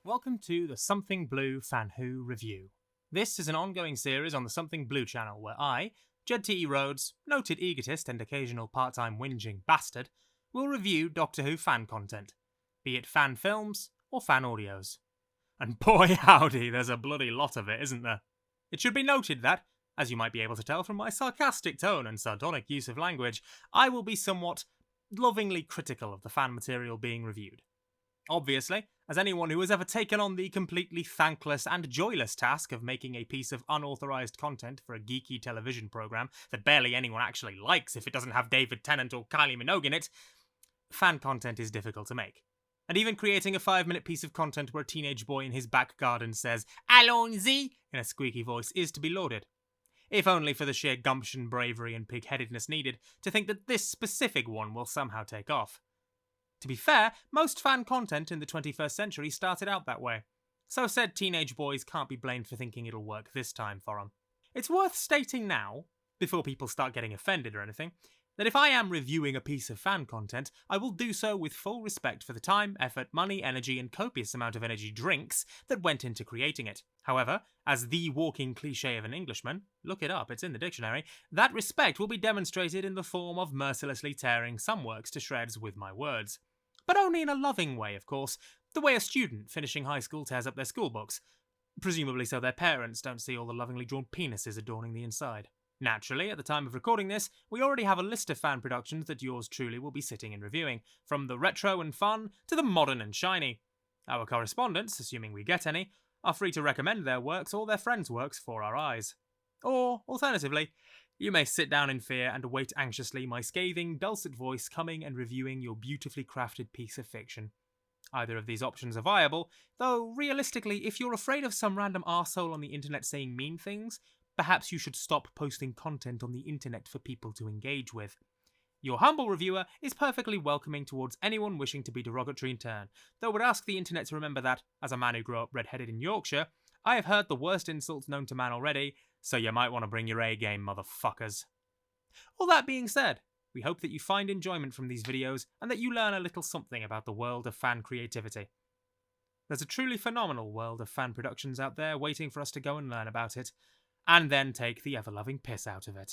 Welcome to the Something Blue Fan Who review. This is an ongoing series on the Something Blue channel where I, Jed T, Rhodes, noted egotist and occasional part-time whinging bastard, will review Doctor Who fan content, be it fan films or fan audios. And boy howdy, there's a bloody lot of it, isn't there? It should be noted that, as you might be able to tell from my sarcastic tone and sardonic use of language, I will be somewhat lovingly critical of the fan material being reviewed. Obviously, as anyone who has ever taken on the completely thankless and joyless task of making a piece of unauthorized content for a geeky television program that barely anyone actually likes if it doesn't have David Tennant or Kylie Minogue in it, fan content is difficult to make. And even creating a 5-minute piece of content where a teenage boy in his back garden says "Allons-y" in a squeaky voice is to be lauded. If only for the sheer gumption, bravery and pig-headedness needed to think that this specific one will somehow take off. To be fair, most fan content in the 21st century started out that way, so said teenage boys can't be blamed for thinking it'll work this time for them. It's worth stating now, before people start getting offended or anything, that if I am reviewing a piece of fan content, I will do so with full respect for the time, effort, money, energy, and copious amount of energy drinks that went into creating it. However, as the walking cliché of an Englishman, look it up, it's in the dictionary, that respect will be demonstrated in the form of mercilessly tearing some works to shreds with my words. But only in a loving way, of course, the way a student finishing high school tears up their school books, presumably so their parents don't see all the lovingly drawn penises adorning the inside. Naturally, at the time of recording this, we already have a list of fan productions that yours truly will be sitting and reviewing, from the retro and fun to the modern and shiny. Our correspondents, assuming we get any, are free to recommend their works or their friends' works for our eyes. Or, alternatively, you may sit down in fear and await anxiously my scathing, dulcet voice coming and reviewing your beautifully crafted piece of fiction. Either of these options are viable, though realistically, if you're afraid of some random arsehole on the internet saying mean things, perhaps you should stop posting content on the internet for people to engage with. Your humble reviewer is perfectly welcoming towards anyone wishing to be derogatory in turn, though would ask the internet to remember that, as a man who grew up red-headed in Yorkshire, I have heard the worst insults known to man already, so you might want to bring your A-game, motherfuckers. All that being said, we hope that you find enjoyment from these videos and that you learn a little something about the world of fan creativity. There's a truly phenomenal world of fan productions out there waiting for us to go and learn about it, and then take the ever-loving piss out of it.